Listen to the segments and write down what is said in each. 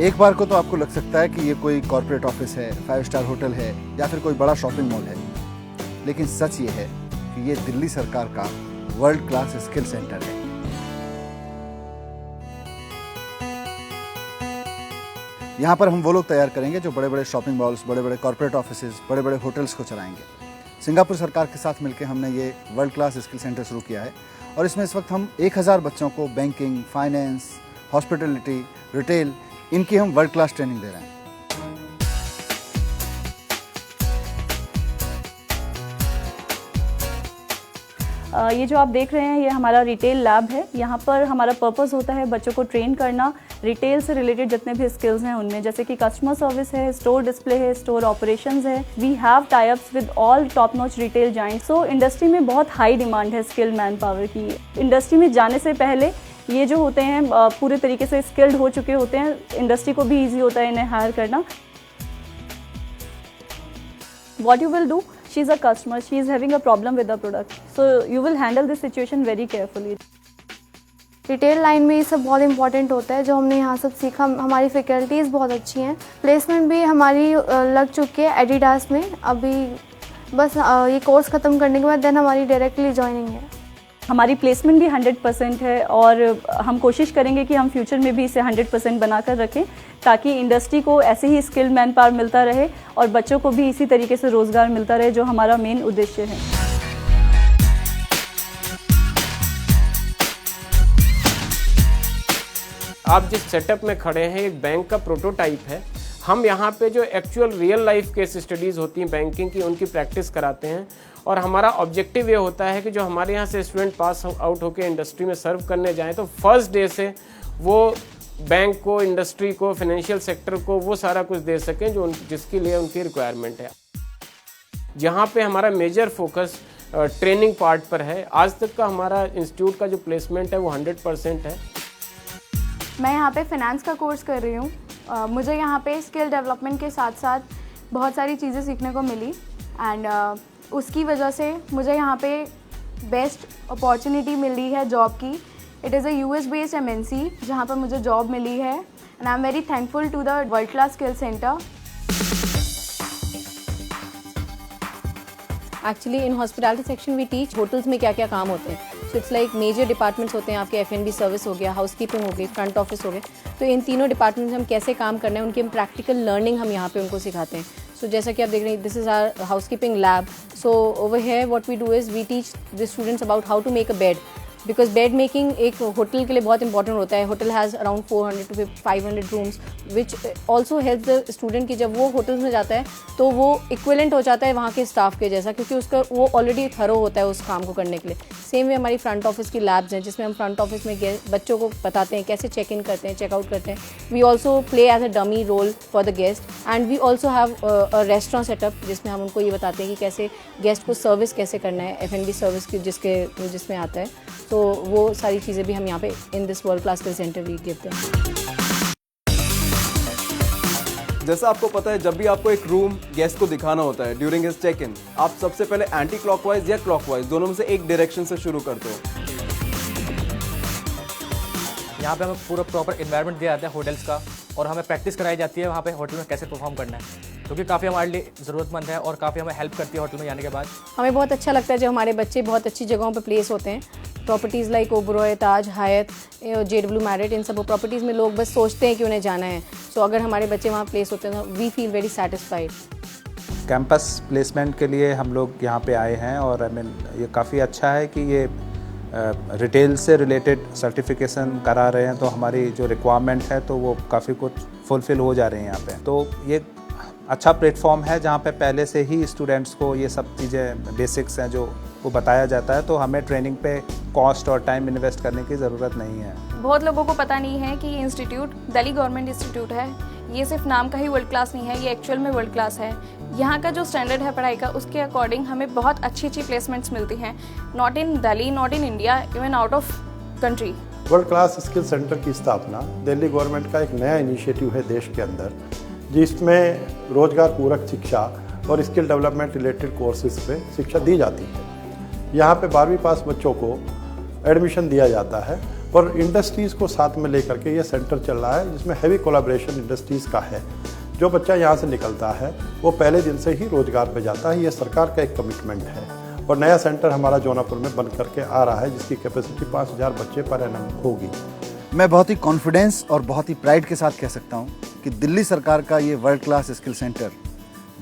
एक बार को तो आपको लग सकता है कि ये कोई कॉर्पोरेट ऑफिस है, 5 स्टार होटल है या फिर कोई बड़ा शॉपिंग मॉल है, लेकिन सच ये है कि ये दिल्ली सरकार का वर्ल्ड क्लास स्किल सेंटर है। यहाँ पर हम वो लोग तैयार करेंगे जो बड़े बड़े शॉपिंग मॉल्स, बड़े बड़े कॉर्पोरेट ऑफिसेज, बड़े बड़े होटल्स को चलाएंगे। सिंगापुर सरकार के साथ मिलकर हमने ये वर्ल्ड क्लास स्किल सेंटर शुरू किया है और इसमें इस वक्त हम 1000 बच्चों को बैंकिंग, फाइनेंस, हॉस्पिटलिटी, रिटेल, इनकी हम वर्ल्ड क्लास ट्रेनिंग दे रहे हैं। ये जो आप देख रहे हैं ये हमारा रिटेल लैब है। यहाँ पर हमारा पर्पस होता है बच्चों को ट्रेन करना रिटेल से रिलेटेड जितने भी स्किल्स हैं उनमें, जैसे कि कस्टमर सर्विस है, स्टोर डिस्प्ले है, स्टोर ऑपरेशंस है। We have tie ups with all top notch retail giants. So industry में बहुत हाई डिमांड है स्किल्ड मैन पावर की। इंडस्ट्री में जाने से पहले ये जो होते हैं पूरे तरीके से स्किल्ड हो चुके होते हैं, इंडस्ट्री को भी ईजी होता है इन्हें हायर करना। What you will do? She is a customer. She is having a problem with the product. So you will handle this situation very carefully. Retail line में ये सब बहुत इंपॉर्टेंट होता है। जो हमने यहाँ सब सीखा, हमारी फैकल्टीज़ बहुत अच्छी हैं। प्लेसमेंट भी हमारी लग चुकी है एडिडास में। अभी बस ये कोर्स ख़त्म करने के बाद देन हमारी डायरेक्टली जॉइनिंग है। हमारी प्लेसमेंट भी 100% है और हम कोशिश करेंगे कि हम फ्यूचर में भी इसे 100% बनाकर रखें ताकि इंडस्ट्री को ऐसे ही स्किल्ड मैन पावर मिलता रहे और बच्चों को भी इसी तरीके से रोज़गार मिलता रहे, जो हमारा मेन उद्देश्य है। आप जिस सेटअप में खड़े हैं एक बैंक का प्रोटोटाइप है। हम यहाँ पे जो actual real life case studies होती हैं बैंकिंग की, उनकी प्रैक्टिस कराते हैं और हमारा ऑब्जेक्टिव ये होता है कि जो हमारे यहाँ से स्टूडेंट पास आउट होकर इंडस्ट्री में सर्व करने जाएं तो फर्स्ट डे से वो बैंक को, इंडस्ट्री को, फाइनेंशियल सेक्टर को वो सारा कुछ दे सकें जो जिसके लिए उनकी रिक्वायरमेंट है। यहाँ पे हमारा मेजर फोकस ट्रेनिंग पार्ट पर है। आज तक का हमारा इंस्टीट्यूट का जो प्लेसमेंट है वो 100% है। मैं यहाँ पे फाइनेंस का कोर्स कर रही हूँ। मुझे यहाँ पे स्किल डेवलपमेंट के साथ साथ बहुत सारी चीज़ें सीखने को मिली एंड उसकी वजह से मुझे यहाँ पे बेस्ट अपॉर्चुनिटी मिली है जॉब की। It is a US based MNC जहाँ पर मुझे जॉब मिली है and I am very thankful to the world class skill centre. Actually in hospitality section we teach hotels में क्या क्या काम होते हैं। So it's like major departments होते हैं आपके, F&B सर्विस हो गया, हाउसकीपिंग हो गई, फ्रंट ऑफिस हो गए। तो इन तीनों डिपार्टमेंट्स में हम कैसे काम करना है उनकी हम प्रैक्टिकल लर्निंग हम यहाँ पे उनको सिखाते हैं। सो जैसा कि आप देख रहे हैं, this is our housekeeping lab. So over here what we do is we teach the students about how to make a bed, because bed making एक होटल के लिए बहुत इंपॉर्टेंट होता है। Hotel has around 400 to 500 rooms which also help the student की जब वो hotels में जाता है तो वो इक्विवेलेंट हो जाता है वहाँ के स्टाफ के जैसा, क्योंकि उसका वो ऑलरेडी थरो होता है उस काम को करने के लिए। सेम वे हमारी फ्रंट ऑफिस की लैब्स हैं जिसमें हम फ्रंट ऑफिस में बच्चों को बताते हैं कैसे चेक इन करते हैं, चेकआउट करते हैं। We also play as a dummy role for the guest and we also have a restaurant setup जिसमें हम उनको ये बताते हैं कि कैसे गेस्ट को सर्विस कैसे करना है, F&B सर्विस की जिसमें आता है। तो वो सारी चीज़ें भी हम यहाँ पे in this world class skill centre we give them. जैसा आपको पता है, जब भी आपको एक रूम गेस्ट को दिखाना होता है ड्यूरिंग हिज चेक इन, आप सबसे पहले एंटी क्लॉकवाइज या क्लॉकवाइज दोनों में से एक डायरेक्शन से शुरू करते हो। यहाँ पे हमें पूरा प्रॉपर एनवायरनमेंट दिया जाता है होटल्स का और हमें प्रैक्टिस कराई जाती है वहाँ पे होटल में कैसे परफॉर्म करना है, क्योंकि काफ़ी हमारे लिए ज़रूरतमंद है और काफ़ी हमें हेल्प करती है होटल में जाने के बाद। हमें बहुत अच्छा लगता है जब हमारे बच्चे बहुत अच्छी जगहों पे प्लेस होते हैं। प्रॉपर्टीज़ लाइक ओबरॉय, ताज, हायत, JW मैरिट, इन सब प्रॉपर्टीज़ में लोग बस सोचते हैं कि उन्हें जाना है। सो अगर हमारे बच्चे वहाँ प्लेस होते हैं तो we feel very satisfied. Campus placement के लिए हम लोग यहाँ पे आए हैं और ये काफ़ी अच्छा है कि ये रिटेल से रिलेटेड सर्टिफिकेशन करा रहे हैं, तो हमारी जो रिक्वायरमेंट है तो वो काफ़ी कुछ फुलफ़िल हो जा रही हैं यहाँ पे। तो ये अच्छा प्लेटफॉर्म है जहाँ पे पहले से ही स्टूडेंट्स को ये सब चीज़ें बेसिक्स हैं जो वो बताया जाता है, तो हमें ट्रेनिंग पे कॉस्ट और टाइम इन्वेस्ट करने की ज़रूरत नहीं है। बहुत लोगों को पता नहीं है कि ये इंस्टीट्यूट दिल्ली गवर्नमेंट इंस्टीट्यूट है। ये सिर्फ नाम का ही वर्ल्ड क्लास नहीं है, ये एक्चुअल में वर्ल्ड क्लास है। यहाँ का जो स्टैंडर्ड है पढ़ाई का, उसके अकॉर्डिंग हमें बहुत अच्छी प्लेसमेंट्स मिलती हैं, not in Delhi, not in India, even out of country. World class skill centre की स्थापना दिल्ली गवर्नमेंट का एक नया इनिशिएटिव है देश के अंदर, जिसमें रोजगार पूरक शिक्षा और स्किल डेवलपमेंट रिलेटेड कोर्सेज पे शिक्षा दी जाती है। यहाँ पे 12वीं पास बच्चों को एडमिशन दिया जाता है और इंडस्ट्रीज़ को साथ में लेकर के ये सेंटर चल रहा है, जिसमें हैवी कोलैबोरेशन इंडस्ट्रीज़ का है। जो बच्चा यहाँ से निकलता है वो पहले दिन से ही रोजगार पे जाता है। ये सरकार का एक कमिटमेंट है। और नया सेंटर हमारा जौनापुर में बन करके आ रहा है, जिसकी कैपेसिटी 5000 बच्चे पर एनम होगी। मैं बहुत ही कॉन्फिडेंस और बहुत ही प्राइड के साथ कह सकता हूँ कि दिल्ली सरकार का ये वर्ल्ड क्लास स्किल सेंटर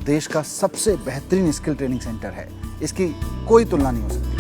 देश का सबसे बेहतरीन स्किल ट्रेनिंग सेंटर है। इसकी कोई तुलना नहीं हो सकती।